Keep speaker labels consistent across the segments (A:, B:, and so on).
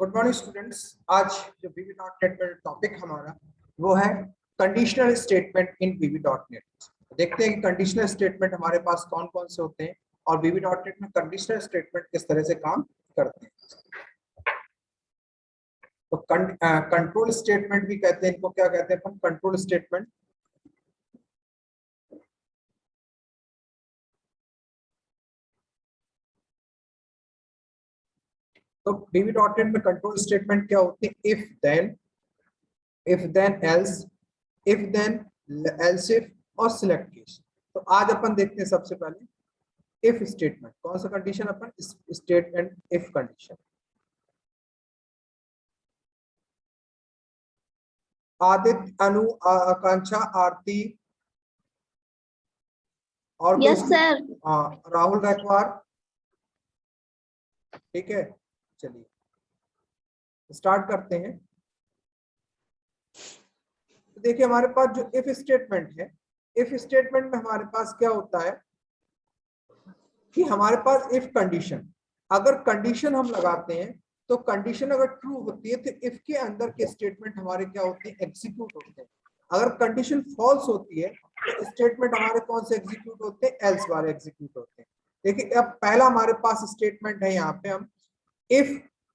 A: Good morning students. आज जो VB.NET में टॉपिक हमारा वो है कंडीशनल स्टेटमेंट इन VB.NET। देखते हैं कि कंडीशनल स्टेटमेंट हमारे पास कौन कौन से होते हैं और VB.NET में कंडीशनल स्टेटमेंट किस तरह से काम करते हैं। तो कंट्रोल स्टेटमेंट भी कहते हैं, इनको क्या कहते हैं अपन, कंट्रोल स्टेटमेंट। तो VB.NEट में कंट्रोल स्टेटमेंट क्या होते हैं? If then else, if then else if और सिलेक्ट केस। तो आज अपन देखते हैं सबसे पहले इफ स्टेटमेंट। कौन सा कंडीशन? अपन statement if condition. Aditya, Anu, Akanksha, Aarti और कोई?
B: Yes sir.
A: राहुल रैकवार। ठीक है, चलिए स्टार्ट करते हैं। तो देखिए हमारे पास जो इफ स्टेटमेंट है, इफ स्टेटमेंट में हमारे पास क्या होता है कि हमारे पास इफ कंडीशन, अगर कंडीशन हम लगाते हैं तो कंडीशन अगर ट्रू होती है तो इफ के अंदर के स्टेटमेंट हमारे क्या होते हैं? एग्जीक्यूट होते हैं। अगर कंडीशन फॉल्स होती है तो स्टेटमेंट हमारे कौन से एग्जीक्यूट होते हैं? एल्स वाले एग्जीक्यूट होते हैं। देखिए अब पहला हमारे पास स्टेटमेंट है, यहाँ पे हम इफ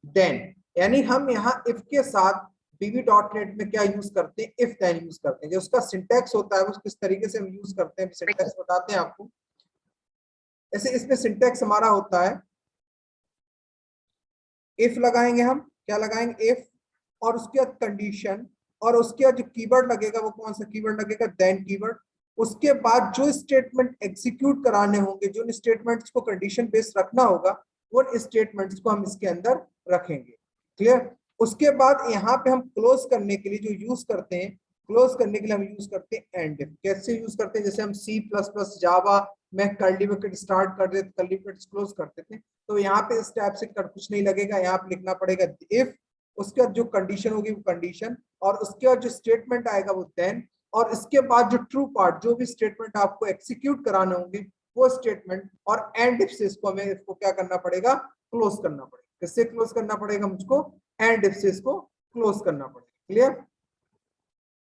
A: देन, यानी हम यहाँ इफ के साथ VB.NET में क्या यूज करते हैं? इफ देन यूज करते हैं। जो उसका सिंटैक्स होता है वो किस तरीके से हम यूज करते हैं, सिंटैक्स बताते हैं आपको। ऐसे इसमें सिंटैक्स हमारा होता है, इफ लगाएंगे हम, क्या लगाएंगे? इफ, और उसके बाद कंडीशन, और उसके बाद जो कीवर्ड लगेगा वो कौन सा कीवर्ड लगेगा? Then keyword. उसके बाद जो स्टेटमेंट एग्जीक्यूट कराने होंगे, जो स्टेटमेंट्स को कंडीशन बेस्ड रखना होगा, वो स्टेटमेंट्स को हम इसके अंदर रखेंगे। क्लियर? उसके बाद यहाँ पे हम क्लोज करने के लिए जो यूज करते हैं, क्लोज करने के लिए हम यूज करते हैं एंड इफ। कैसे यूज करते हैं? जैसे हम C++, जावा में कर्ली ब्रैकेट स्टार्ट कर देते, कर्ली ब्रैकेट क्लोज करते थे, तो यहाँ पे इस टाइप से कुछ नहीं लगेगा। यहाँ पे लिखना पड़ेगा इफ, उसके बाद जो कंडीशन होगी वो कंडीशन, और उसके बाद जो स्टेटमेंट आएगा वो देन, और इसके बाद जो ट्रू पार्ट, जो भी स्टेटमेंट आपको एक्सिक्यूट कराने होंगे वो स्टेटमेंट, और एंड इफ से इसको हमें इसको क्या करना पड़ेगा? क्लोज करना पड़ेगा। किससे क्लोज करना पड़ेगा मुझको? एंड इफ से इसको क्लोज करना पड़ेगा। क्लियर?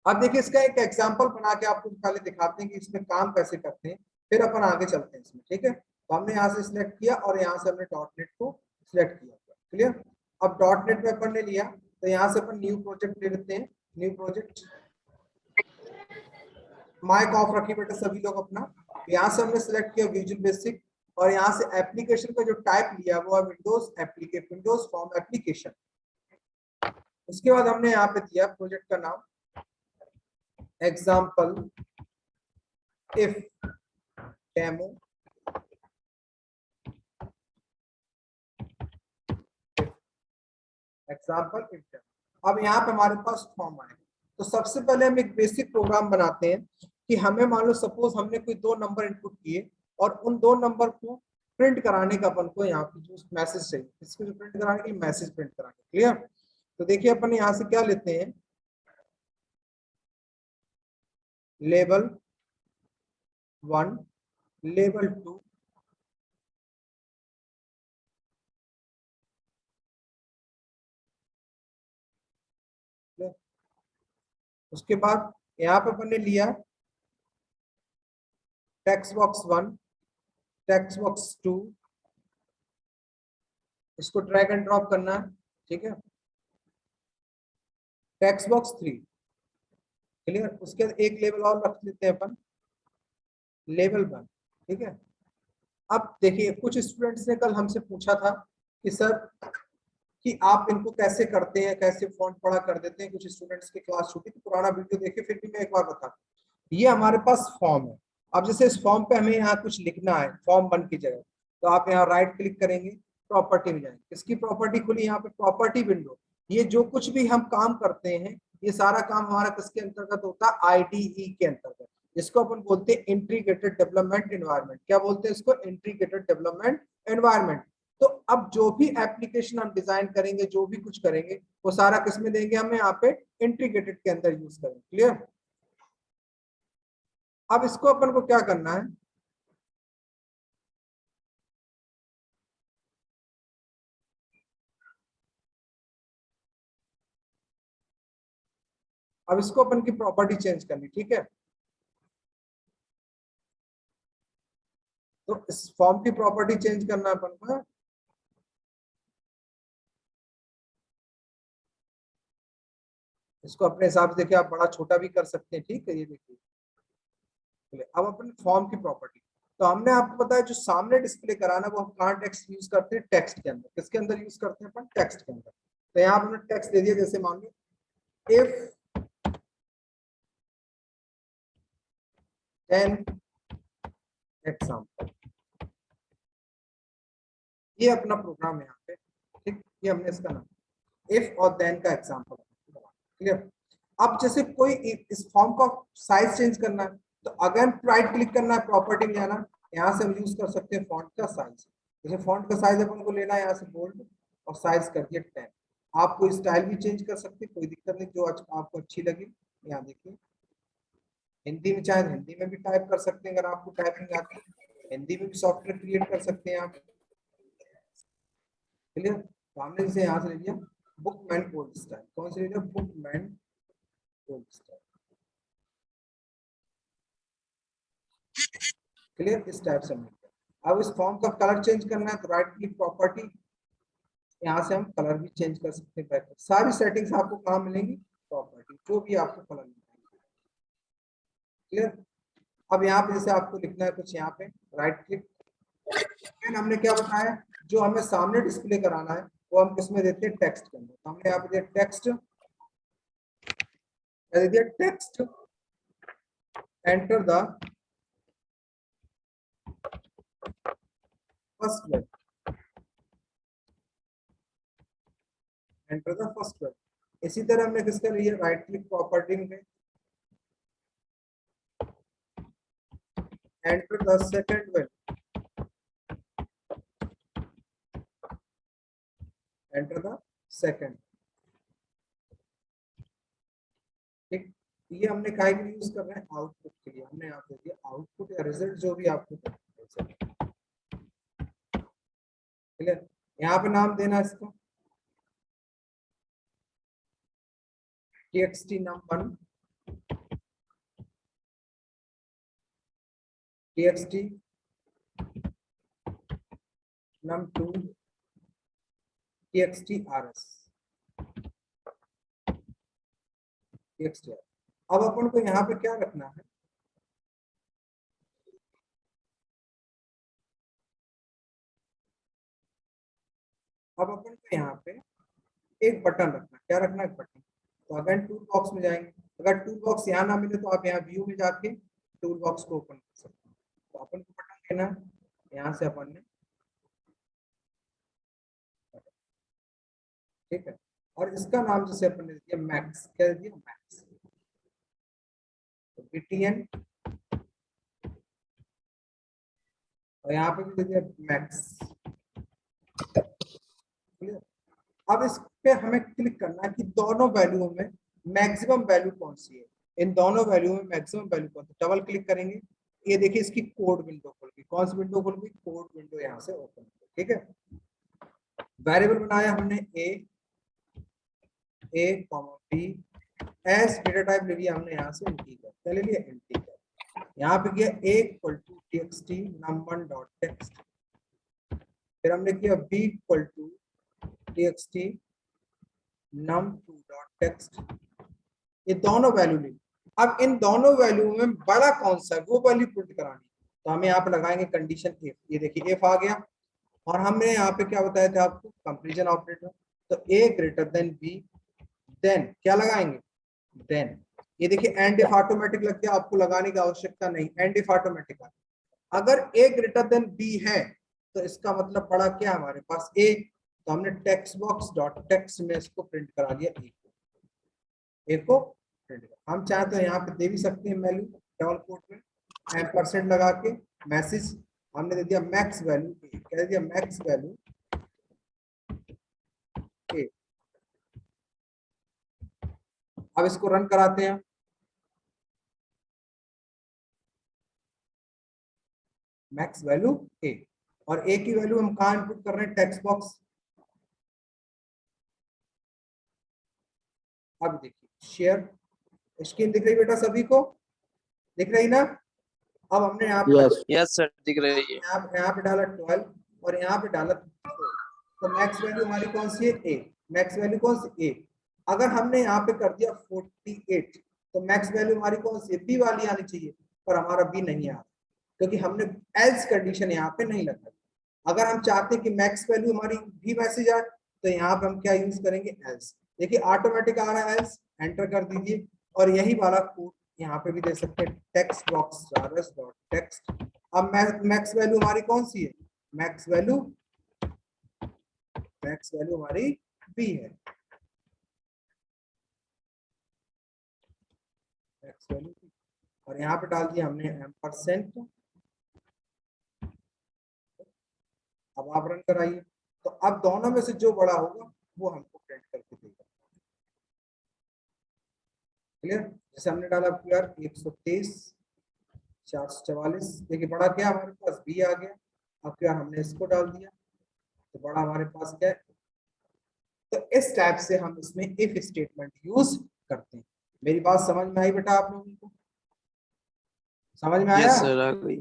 A: अब देखिए इसका एक एग्जांपल बना के आपको पहले दिखाते हैं कि इसमें काम कैसे करते हैं, फिर अपन आगे चलते हैं इसमें। ठीक है, तो हमने यहाँ से सिलेक्ट किया और यहाँ से हमने .NET को सिलेक्ट किया। क्लियर? अब .NEट में अपन ने लिया तो यहाँ से अपन न्यू प्रोजेक्ट ले लेते हैं। न्यू प्रोजेक्ट, माइक ऑफ रखिए बेटा सभी लोग अपना। यहाँ से हमने सिलेक्ट किया विजुअल बेसिक, और यहाँ से एप्लीकेशन का जो टाइप लिया वो है Windows application, Windows form application. उसके बाद हमने यहाँ पे दिया प्रोजेक्ट का नाम example if demo, example if demo. अब यहाँ पे हमारे पास फॉर्म आए, तो सबसे पहले हम एक बेसिक प्रोग्राम बनाते हैं कि हमें मान लो सपोज हमने कोई 2 नंबर इनपुट किए और उन 2 नंबर को प्रिंट कराने का अपन को यहाँ पे जो मैसेज चाहिए, इसको जो प्रिंट कराने के लिए मैसेज प्रिंट कराने। क्लियर? तो देखिए अपन यहाँ से क्या लेते हैं, लेबल 1, लेबल 2, उसके बाद यहाँ पे अपन ने लिया टेक्स्ट बॉक्स 1, टेक्स्ट बॉक्स 2, इसको ड्रैग एंड ड्रॉप करना है। ठीक है, टेक्स्ट बॉक्स 3। क्लियर? उसके बाद एक लेवल और रख लेते हैं अपन, लेवल 1। ठीक है, अब देखिए कुछ स्टूडेंट्स ने कल हमसे पूछा था कि सर कि आप इनको कैसे करते हैं, कैसे फॉन्ट बड़ा कर देते हैं। कुछ स्टूडेंट्स की क्लास छूटी तो पुराना वीडियो देखिए, फिर भी मैं एक बार बता, ये हमारे पास फॉर्म है। अब जैसे इस फॉर्म पे हमें यहाँ कुछ लिखना है फॉर्म 1 की जगह, तो आप यहाँ राइट क्लिक करेंगे, प्रॉपर्टी में जाएंगे, इसकी प्रॉपर्टी खुली, यहाँ पे प्रॉपर्टी विंडो। ये जो कुछ भी हम काम करते हैं ये सारा काम हमारा किसके अंतर्गत होता है? IDE के अंतर्गत। इसको अपन बोलते हैं इंटीग्रेटेड डेवलपमेंट एनवायरनमेंट। क्या बोलते हैं इसको? Integrated development environment. तो अब जो भी एप्लीकेशन हम डिजाइन करेंगे, जो भी कुछ करेंगे, वो सारा किसमें देंगे? हमें यहाँ पे इंटीग्रेटेड के अंदर यूज करेंगे। क्लियर? अब इसको अपन को क्या करना है, अब इसको अपन की प्रॉपर्टी चेंज करनी, ठीक है। तो इस फॉर्म की प्रॉपर्टी चेंज करना अपन को, इसको अपने हिसाब से देखिए, आप बड़ा छोटा भी कर सकते हैं, ठीक है। ये देखिए, अब अपन फॉर्म की प्रॉपर्टी, तो हमने आपको पता है जो सामने डिस्प्ले कराना वो हम कहाँ टेक्स्ट यूज करते हैं, टेक्स्ट के अंदर। किसके अंदर यूज करते हैं अपन, टेक्स्ट के अंदर। तो यहाँ हमने टेक्स्ट दे दिया, जैसे मान लो इफ देन एग्जाम्पल, ये अपना प्रोग्राम है यहाँ पे, ठीक। ये हमने इसका नाम इफ और देन का एग्जाम्पल, ठीक है। अब जैसे कोई इस फॉर्म का साइज चेंज करना है, तो अगेन राइट क्लिक करना है, प्रॉपर्टी में जाना, यहाँ से हम यूज कर सकते हैं फॉन्ट का साइज। जैसे फॉन्ट का साइज अपन को लेना है यहाँ से बोल्ड, और साइज कर दिया 10। आप कोई स्टाइल भी चेंज कर सकते हैं, कोई दिक्कत नहीं, जो आपको अच्छी लगी। यहाँ देखिए, हिंदी में चाहे हिंदी में भी टाइप कर सकते हैं, अगर आपको टाइपिंग आती है हिंदी में भी सॉफ्टवेयर क्रिएट कर सकते हैं आप। क्लियर। तो हमने इसे यहाँ से ले लिया बुकमैन ओल्ड स्टाइल। कौन से ले लिया, बुकमैन ओल्ड स्टाइल। क्लियर, इस टाइप से मिलता है। अब इस फॉर्म का कलर चेंज करना है, तो राइट क्लिक प्रॉपर्टी, यहाँ से हम कलर भी चेंज कर सकते हैं। सारी सेटिंग्स आपको कहाँ मिलेंगी, प्रॉपर्टी, जो भी आपको कलर मिलेंगे। क्लियर। अब यहाँ पे जैसे आपको लिखना है कुछ, यहाँ पे राइट क्लिक, हमने क्या बताया, जो हमें सामने डिस्प्ले कराना है वो हम किसमें देते हैं, टेक्स्ट के अंदर। तो हमने यहाँ पे दिया टेक्स्ट, दिया text enter the first word, enter the first word. इसी तरह हमने किसका लिया, राइट क्लिक प्रॉपर्टी में, enter the second word, enter the second, ठीक। ये हमने काय के लिए यूज कर रहे हैं, आउटपुट के लिए। हमने यहाँ पे दिया आउटपुट या रिजल्ट, जो भी आपको क्लियर। यहाँ पे नाम देना इसको txt num1, txt num2, txt rs, txt। अब अपन को यहाँ पे क्या रखना है, अब अपन को यहाँ पे एक बटन रखना है। क्या रखना है, बटन। तो अगर टूल बॉक्स में जाएंगे, अगर टूल बॉक्स यहाँ ना मिले तो आप यहाँ व्यू में जाके टूल बॉक्स को ओपन कर सकते हैं। तो अपन को बटन लेना है, यहाँ से अपन ने, ठीक है। और इसका नाम जैसे अपन ने दिया मैक्स, क्या दिया, मैक्स। तो btn, और यहाँ पे भी दे दिया मैक्स। अब इस पे हमें क्लिक करना है कि दोनों वैल्यूओं में मैक्सिमम वैल्यू कौन सी है, इन दोनों वैल्यू में मैक्सिमम वैल्यू कौन सी। डबल क्लिक करेंगे, ये देखिए इसकी कोड विंडो खुल गई। कौन सी विंडो खुल गई, कोड विंडो यहाँ से ओपन, ठीक है। वेरिएबल बनाया हमने a b, S data type ले लिया हमने यहाँ से इंटीजर, क्या ले लिया, इंटीजर। यहाँ पे किया a equal to txt num1 dot text, फिर हमने किया b equal to txt num2 dot text. ये दोनों वैल्यू ली। अब इन दोनों वैल्यू में बड़ा कौन सा है वो वैल्यू प्रिंट करानी, तो हमें यहाँ पे लगाएंगे कंडीशन इफ। ये देखिए इफ आ गया, और हमने यहाँ पे क्या बताया था आपको, कंपैरिजन ऑपरेटर। तो a greater than b, then क्या लगाएंगे, देन। ये देखिए एंड इफ ऑटोमेटिक लग गया, आपको लगाने की आवश्यकता नहीं, एंड इफ ऑटोमेटिक। अगर a ग्रेटर देन b है तो इसका मतलब पड़ा क्या, हमारे पास a। तो हमने टेक्स्ट बॉक्स डॉट टेक्स्ट में इसको प्रिंट करा दिया, a को प्रिंट करा। हम चाहे तो यहाँ पे दे भी सकते हैं वैल्यू, डबल कोट में % लगा के मैसेज, हमने दे दिया मैक्स वैल्यू a, क्या दे दिया, मैक्स वैल्यू a। अब इसको रन कराते हैं, मैक्स वैल्यू a, और a की वैल्यू हम कहाँ इनपुट कर रहे हैं, टेक्स्ट बॉक्स। अब देखिए शेयर, स्क्रीन दिख रही बेटा सभी को, दिख रही ना? अब हमने यहाँ पे
B: यस सर दिख रही है।
A: यहाँ पे डाला 12 और यहाँ पे डाला 4, तो मैक्स वैल्यू हमारी कौन सी है? ए। मैक्स वैल्यू कौन सी? ए। अगर हमने यहाँ पे कर दिया 48 तो मैक्स वैल्यू हमारी कौन सी है? बी वाली आनी चाहिए, पर हमारा बी नहीं आ रहा क्योंकि हमने एल्स कंडीशन यहाँ पे नहीं लगा। अगर हम चाहते हैं कि मैक्स वैल्यू हमारी बी मैसेज आए तो यहाँ पे हम क्या यूज करेंगे? एल्स। देखिए ऑटोमेटिक आ रहा है एल्स, एंटर कर दीजिए। और यही वाला कोड यहाँ पे भी दे सकते हैं, टेक्स्ट बॉक्स डॉट टेक्स्ट। अब मैक्स वैल्यू हमारी कौन सी है? मैक्स वैल्यू हमारी बी है। मैक्स वैल्यू और यहाँ पे डाल दिया हमने %। अब आप रन कराइए, तो अब दोनों में से जो बड़ा होगा वो हमको प्रिंट करके देगा। क्लियर? जैसे हमने डाला क्लियर 123 444, देखिए बड़ा क्या हमारे पास? बी आ गया। अब क्या हमने इसको डाल दिया तो बड़ा हमारे पास क्या है? तो इस टाइप से हम इसमें इफ स्टेटमेंट यूज करते हैं। मेरी बात समझ में आई बेटा आप लोगों को? समझ में आया?
B: यस सर आ गई।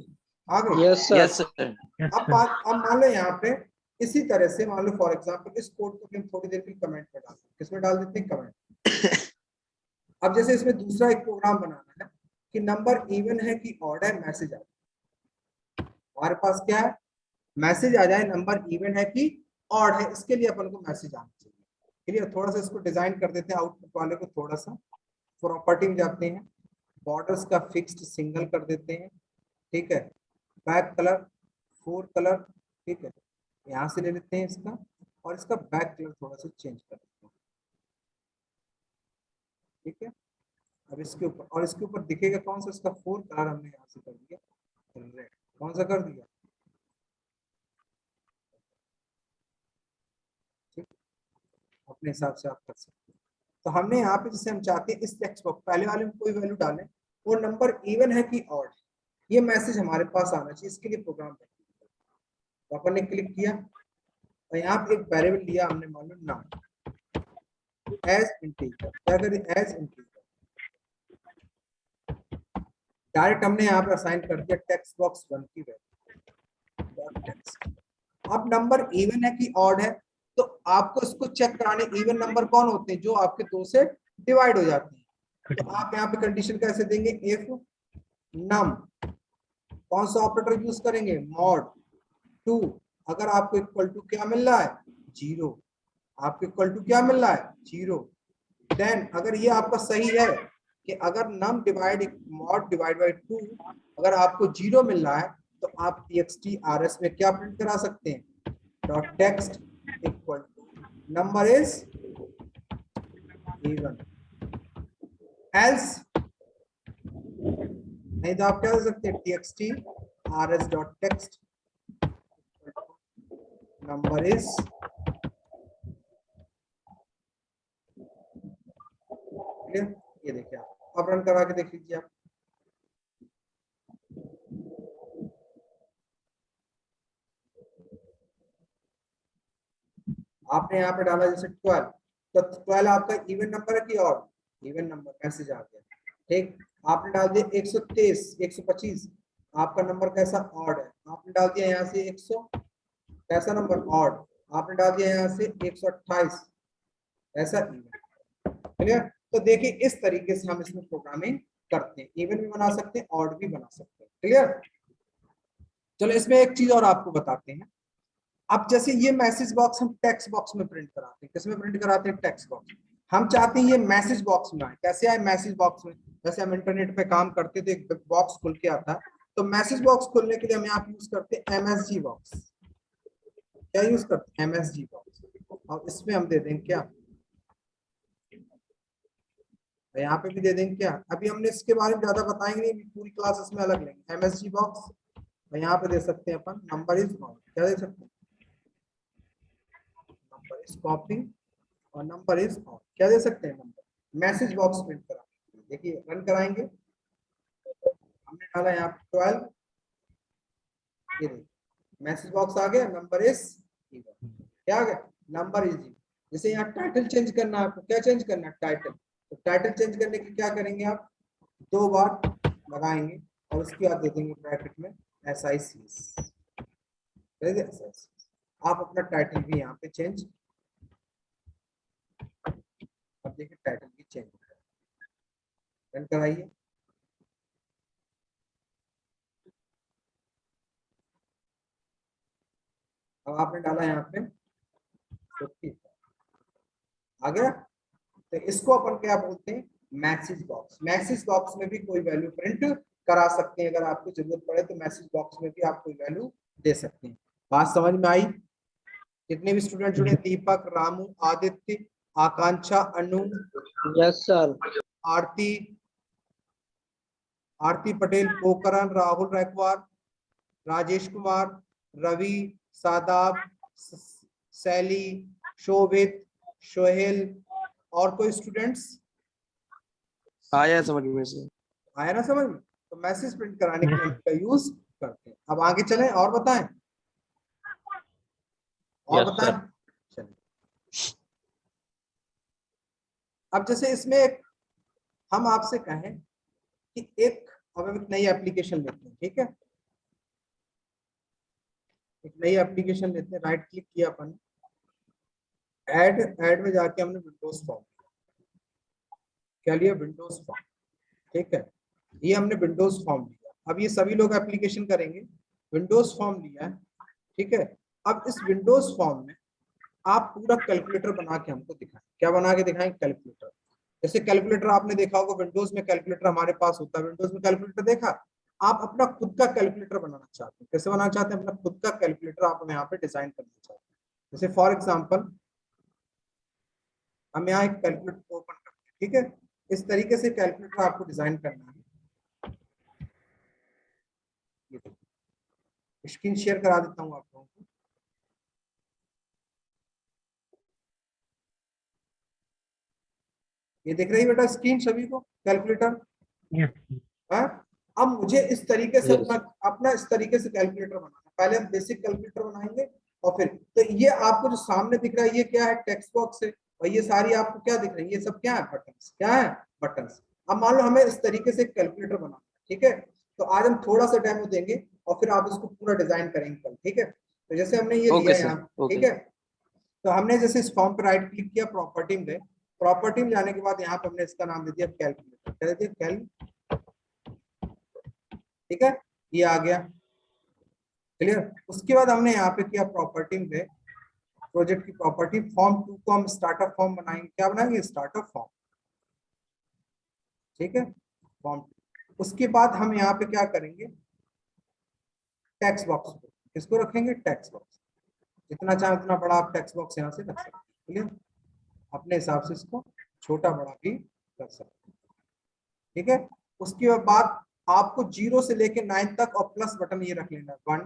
A: आ गई?
B: Yes sir.
A: अब मान लो यहाँ पे इसी तरह से मान लो फॉर एग्जांपल इस कोड को हम थोड़ी देर के कमेंट में डाल दें। किसमें डाल देते हैं? कमेंट। अब जैसे इसमें दूसरा एक प्रोग्राम बनाना है कि नंबर इवन है कि ऑड है, मैसेज आ जाए। हमारे पास क्या है? मैसेज आ जाए नंबर इवन है कि ऑड है। इसके लिए अपन को मैसेज आना चाहिए। क्लियर? थोड़ा सा इसको डिजाइन कर देते हैं आउटपुट वाले को, थोड़ा सा प्रॉपर्टी में जाते हैं, बॉर्डर्स का फिक्स्ड सिंगल कर देते हैं। ठीक है, बैक कलर 4 कलर। ठीक है, यहाँ से ले लेते हैं इसका और इसका बैक कलर थोड़ा सा चेंज कर देते हैं। ठीक है, अब इसके ऊपर और इसके ऊपर दिखेगा कौन सा? इसका 4 कलर हमने यहाँ से कर दिया रेड। कौन सा कर दिया? ठीक, अपने हिसाब से आप कर सकते हैं। तो हमने यहाँ पे जैसे हम चाहते हैं इस टेक्स्ट बॉक्स पहले वाले में कोई वैल्यू डालें, वो नंबर इवन है कि ऑड, ये मैसेज हमारे पास आना चाहिए। इसके लिए प्रोग्राम तो अपन ने क्लिक किया और यहाँ पे एक वेरिएबल लिया हमने, मान लो नाम एज इंटीजर। क्या करें? As integer. डायरेक्ट हमने यहाँ पे असाइन कर दिया टेक्स्ट बॉक्स 1 की वैल्यू टेक्स्ट। अब नंबर इवन है कि ऑड है, तो आपको इसको चेक कराने इवन नंबर कौन होते हैं? जो आपके 2 से डिवाइड हो जाते हैं। तो आप यहाँ पे कंडीशन कैसे देंगे? इफ नम, कौन सा ऑपरेटर यूज करेंगे? मॉड 2। अगर आपको इक्वल टू क्या मिल रहा है? 0। आपको इक्वल टू क्या मिल रहा है? 0। देन अगर ये आपका सही है कि अगर नम डिवाइड मॉड डिवाइड बाय 2 अगर आपको 0 मिल रहा है तो आप txt rs में क्या प्रिंट करा सकते हैं? Dot text equal to number is even. Else नहीं तो आप क्या कर सकते हैं? txt rs dot text number is, ये देखिए आप अब रन करा के देख लीजिए आप। आपने यहाँ पे डाला जैसे 12, तो 12 आपका इवन नंबर है कि ऑड? इवन नंबर, मैसेज आ गया। ठीक, आपने डाल दिया 123 125, आपका नंबर कैसा? ऑड है। आपने डाल दिया यहाँ से 100, कैसा नंबर? ऑड। आपने डाल दिया यहाँ से 128, ऐसा इवन। क्लियर? तो देखिए इस तरीके से हम इसमें प्रोग्रामिंग करते हैं, इवन भी बना सकते हैं, ऑड भी बना सकते हैं। क्लियर? चलो इसमें एक चीज और आपको बताते हैं। अब जैसे ये मैसेज बॉक्स हम टेक्स्ट बॉक्स में प्रिंट कराते हैं। किसमें प्रिंट कराते हैं? Text box. हम चाहते हैं ये मैसेज बॉक्स में आए। कैसे आए मैसेज बॉक्स में? जैसे हम इंटरनेट पे काम करते थे, एक बॉक्स खुल के आता है, तो मैसेज बॉक्स खोलने के लिए हम यहाँ यूज करते हैं MSG बॉक्स। क्या यूज करते हैं? MSG box. और इसमें हम दे देंगे क्या? यहाँ पे भी दे देंगे क्या? अभी हमने इसके बारे में ज्यादा बताएंगे नहीं, पूरी क्लास इसमें अलग लेंगे। MSG बॉक्स और यहाँ पे दे सकते हैं अपन नंबर इज ऑन। क्या दे सकते हैं? नंबर इज कॉपी और नंबर इज ऑन। क्या दे सकते हैं? नंबर। मैसेज बॉक्स प्रिंट करा, देखिए रन कराएंगे। हमने डाला यहाँ पे 12, ये देखिए मैसेज बॉक्स आ गया, नंबर इज इवन। क्या आ गया? Number is even. जैसे यहाँ टाइटल चेंज करना है आपको, क्या चेंज करना है? टाइटल। तो टाइटल चेंज करने की क्या करेंगे आप, 2 बार लगाएंगे और उसके बाद दे देंगे ब्रैकेट में SICS। आप अपना टाइटल भी यहाँ पे चेंज, अब देखिए टाइटल भी चेंज रन कराइए। अब आपने डाला यहाँ पे 50 आ गया। तो इसको अपन क्या बोलते हैं, मैसेज बॉक्स। मैसेज बॉक्स में भी कोई वैल्यू प्रिंट करा सकते हैं, अगर आपको जरूरत पड़े तो मैसेज बॉक्स में भी आप कोई वैल्यू दे सकते हैं। बात समझ में आई? जितने भी स्टूडेंट जुड़े, दीपक, रामू, आदित्य, आकांक्षा, अनु,
B: यस सर।
A: आरती, आरती पटेल, पोकरण, राहुल रैकवार, राजेश कुमार, रवि, सादाब, सैली, शोभित, सोहेल, और कोई स्टूडेंट्स
B: आया समझ में से।
A: आया ना समझ में? तो मैसेज प्रिंट कराने के लिए इसका यूज करते हैं। अब आगे चलें और बताएं, और
B: यस
A: बताएं। चलिए, अब जैसे इसमें एक हम आपसे कहें कि एक, अब हम एक नई एप्लीकेशन लेते हैं, ठीक है, एक नई एप्लीकेशन लेते हैं, राइट क्लिक किया अपन, ऐड में जाके हमने विंडोज फॉर्म, क्या लिया, विंडोज फॉर्म, ठीक है, ये हमने विंडोज फॉर्म लिया। अब ये सभी लोग एप्लीकेशन करेंगे, विंडोज फॉर्म लिया है, ठीक है। अब इस विंडोज फॉर्म में आप पूरा कैलकुलेटर बना के हमको दिखाएं। क्या बना के दिखाएं, कैलकुलेटर। जैसे कैलकुलेटर आपने देखा होगा, विंडोज में कैलकुलेटर हमारे पास होता है, विंडोज में कैलकुलेटर देखा। आप अपना खुद का कैलकुलेटर बनाना चाहते हैं, कैसे बनाना चाहते हैं, अपना खुद का कैलकुलेटर आप यहाँ पे डिजाइन करना चाहते हैं। जैसे फॉर एग्जाम्पल हम यहाँ एक कैलकुलेटर ओपन करते हैं, ठीक है, इस तरीके से कैलकुलेटर आपको डिजाइन करना है। स्क्रीन शेयर करा देता हूँ आप लोगों को। ये दिख रही है बेटा स्क्रीन सभी को, कैलकुलेटर है। अब मुझे इस तरीके से
B: Yes.
A: अपना इस तरीके से कैलकुलेटर बनाना है। पहले हम बेसिक कैलकुलेटर बनाएंगे और फिर, तो ये आपको जो सामने दिख रहा है ये क्या है, टेक्स्ट बॉक्स है, और ये सारी आपको क्या दिख रही है, ये सब क्या है, बटन्स। क्या है, बटन्स। अब मान लो हमें इस तरीके से कैलकुलेटर बनाना है, ठीक है, तो आज हम थोड़ा सा डेमो देंगे और फिर आप इसको पूरा डिजाइन करेंगे कल, ठीक है। तो जैसे हमने ये
B: ओके
A: लिया
B: सर,
A: यहाँ,
B: ओके।
A: ठीक है, तो हमने जैसे इस फॉर्म पे राइट क्लिक किया, प्रॉपर्टी में गए, प्रॉपर्टी में जाने के बाद यहाँ पे हमने इसका नाम दे दिया कैलकुलेटर, क्या दे दिया, कैल, ठीक है, ये आ गया, क्लियर। उसके बाद हमने यहाँ पे किया प्रॉपर्टी में गए, प्रोजेक्ट की प्रॉपर्टी, फॉर्म 2 को हम स्टार्टअप फॉर्म बनाएंगे, क्या बनाएंगे, स्टार्टअप फॉर्म, ठीक है, फॉर्म। उसके बाद हम यहाँ पे क्या करेंगे, टेक्स्ट बॉक्स को किसको रखेंगे, टेक्स्ट बॉक्स, जितना चाहे उतना बड़ा आप टेक्स्ट बॉक्स यहाँ से रख सकते हैं, क्लियर, अपने हिसाब से इसको छोटा बड़ा भी कर सकते हैं, ठीक है। उसके बाद आपको 0 से लेके 9 तक और प्लस बटन ये रख लेना, 1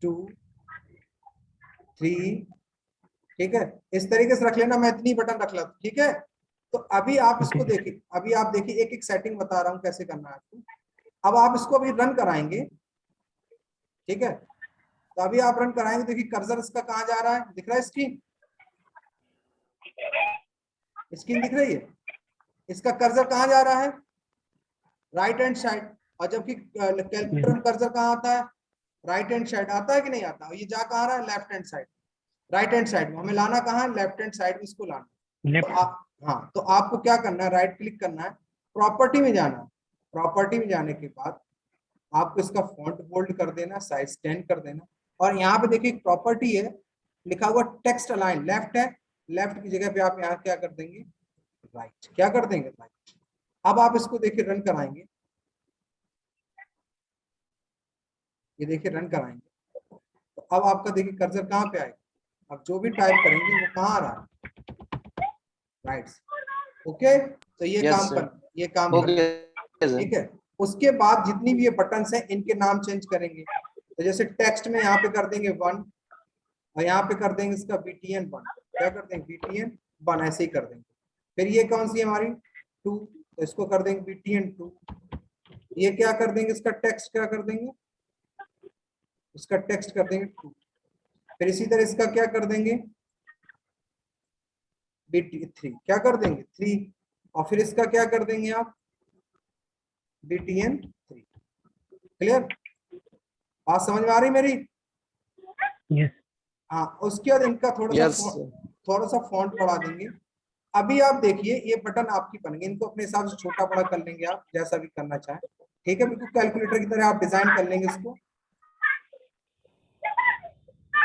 A: 2 3, ठीक है, इस तरीके से रख लेना, मैं इतनी बटन रख लेता, ठीक है। तो अभी आप इसको देखिए, अभी आप देखिए, एक एक सेटिंग बता रहा हूं कैसे करना है आपको। अब आप इसको अभी रन कराएंगे, ठीक है, तो अभी आप रन कराएंगे, देखिए कर्सर इसका कहाँ जा रहा है, दिख रहा है, स्क्रीन, स्क्रीन दिख रही है, इसका कर्सर कहाँ जा रहा है, राइट हैंड साइड, और जबकि कैलकुलेटर में कर्सर कहाँ आता है, राइट हैंड साइड आता है कि नहीं आता, ये जा कहाँ रहा है, left hand side, right hand side में, हमें लाना कहाँ है, लेफ्ट हैंड साइड में इसको लाना। तो हाँ, तो आपको क्या करना है, राइट क्लिक करना है, प्रॉपर्टी में जाना है, प्रॉपर्टी में जाने के बाद आपको इसका फॉन्ट बोल्ड कर देना, साइज 10 कर देना, और यहाँ पे देखिए प्रॉपर्टी है, लिखा हुआ टेक्स्ट अलाइन लेफ्ट है, लेफ्ट की जगह पे आप यहाँ क्या कर देंगे, राइट, क्या कर देंगे, राइट। अब आप इसको देखिए रन कराएंगे, ये देखिए रन कराएंगे, तो अब आपका देखिए कर्सर कहाँ पे आएगा, अब जो भी टाइप करेंगे वो कहाँ आ रहा है, राइट, ओके। तो ये
B: Yes,
A: काम
B: sir.
A: कर, ये काम कर,
B: ओके सर।
A: ठीक है। उसके बाद जितनी भी ये बटन्स हैं इनके नाम चेंज करेंगे, तो जैसे टेक्स्ट में यहाँ पे कर देंगे 1, और यहाँ पे कर देंगे इसका BTN 1, क्या कर देंगे, BTN 1, ऐसे ही कर देंगे। फिर ये कौन सी है हमारी 2, तो इसको कर देंगे BTN 2, ये क्या कर देंगे, इसका टेक्स्ट क्या कर देंगे, इसका टेक्स्ट कर देंगे 2। फिर इसी तरह इसका क्या कर देंगे, BT3 क्या कर देंगे 3, और फिर इसका क्या कर देंगे आप BTN3। क्लियर, बात समझ में आ रही मेरी?
C: यस
A: हाँ, उसके बाद इनका
B: यस
A: थोड़ा सा फॉन्ट बढ़ा देंगे। अभी आप देखिए ये बटन आपकी बन गए, इनको अपने हिसाब से छोटा बड़ा कर लेंगे आप, जैसा भी करना चाहें। ठीक है, बिल्कुल कैलकुलेटर की तरह आप डिजाइन कर लेंगे इसको।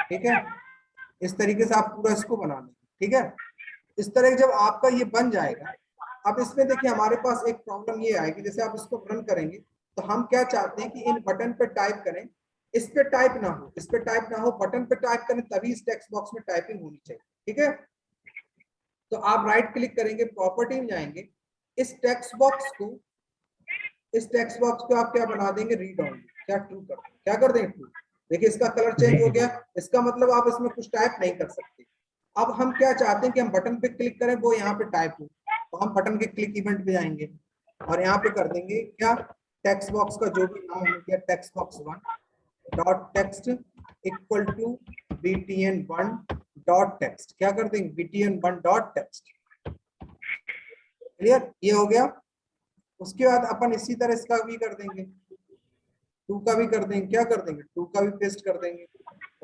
A: ठीक है, इस तरीके से आप पूरा इसको बना लेंगे। ठीक है, इस तरह जब आपका ये बन जाएगा, अब इसमें देखिए हमारे पास एक प्रॉब्लम ये आएगी, जैसे आप इसको रन करेंगे तो हम क्या चाहते हैं कि इन बटन पे टाइप करें, इस पे टाइप ना हो, इस पे टाइप ना हो, बटन पे टाइप करें, तभी इस टेक्स्ट बॉक्स में टाइपिंग होनी चाहिए। ठीक है, तो आप राइट क्लिक करेंगे, प्रॉपर्टी में जाएंगे, इस टेक्स्ट बॉक्स को आप क्या बना देंगे, रीड ऑनली, क्या ट्रू कर, क्या कर देंगे ट्रू। देखिए इसका कलर चेंज हो गया, इसका मतलब आप इसमें कुछ टाइप नहीं कर सकते। अब हम क्या चाहते हैं कि हम बटन पे क्लिक करें, वो यहाँ पे टाइप हो, तो हम बटन के क्लिक इवेंट पे जाएंगे और यहाँ पे कर देंगे क्या, टेक्स्ट बॉक्स का जो भी नाम हो गया, text box 1 dot text equal to BTN1 dot text, क्या कर देंगे BTN1 डॉट टेक्स्ट। क्लियर, ये हो गया। उसके बाद अपन इसी तरह इसका भी कर देंगे, 2 का भी कर देंगे, क्या कर देंगे 2 का भी पेस्ट कर देंगे,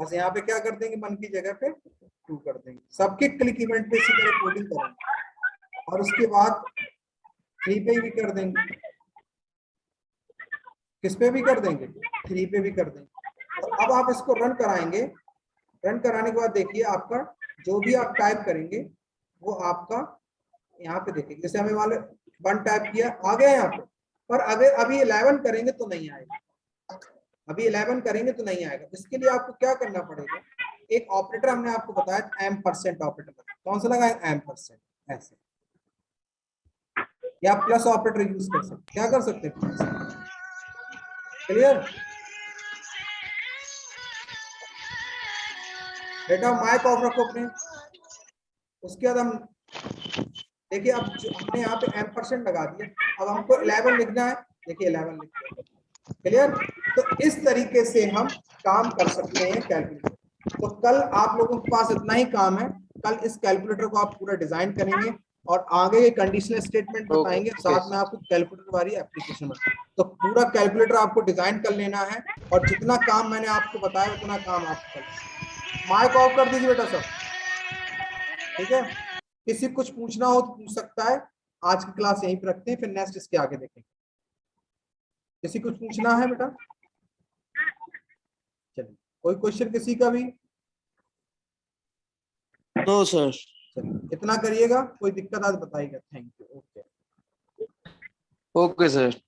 A: बस यहाँ पे क्या कर देंगे, 1 की जगह पे 2 कर देंगे। सबके क्लिक इवेंट पे इसी तरह कोडिंग करेंगे और उसके बाद 3 पे भी कर देंगे, किस पे भी कर देंगे 3 पे भी कर देंगे। तो अब आप इसको रन कराएंगे, रन कराने के बाद देखिए आपका जो भी आप टाइप करेंगे वो आपका यहाँ पे देखिए, जैसे हमें वाले 1 टाइप किया आ गया यहाँ पे, पर अगर अभी 11 करेंगे तो नहीं आएगा, अभी 11 करेंगे तो नहीं आएगा। इसके लिए आपको क्या करना पड़ेगा, एक ऑपरेटर हमने आपको बताया एम्परसेंट ऑपरेटर, कौन सा लगाए एम्परसेंट, ऐसे, या प्लस ऑपरेटर यूज कर सकते, क्या कर सकते हैं। क्लियर, बेटा माइक ऑफ रखो अपने। उसके बाद हम देखिए, अब हमने यहाँ पे एम्परसेंट लगा दिया, अब हमको 11 लिखना है, देखिए 11 लिख दिया। क्लियर, तो इस तरीके से हम काम कर सकते हैं कैलकुलेटर। तो कल आप लोगों के पास इतना ही काम है, कल इस कैलकुलेटर को आप पूरा डिजाइन करेंगे और आगे ये कंडीशनल स्टेटमेंट बताएंगे, साथ में आपको कैलकुलेटर वाली एप्लीकेशन बताएंगे। तो पूरा कैलकुलेटर आपको डिजाइन कर लेना है और जितना काम मैंने आपको बताया उतना काम आपको करना है। माइक ऑफ कर दीजिए बेटा सब। ठीक है, किसी कुछ पूछना हो तो पूछ सकता है। आज की क्लास यहीं पर रखते हैं, फिर नेक्स्ट इसके आगे देखेंगे। किसी कुछ पूछना है बेटा? चलिए, कोई क्वेश्चन किसी का भी?
B: No sir.
A: चलिए इतना करिएगा, कोई दिक्कत आज बताइएगा। Thank you. Okay
B: okay sir.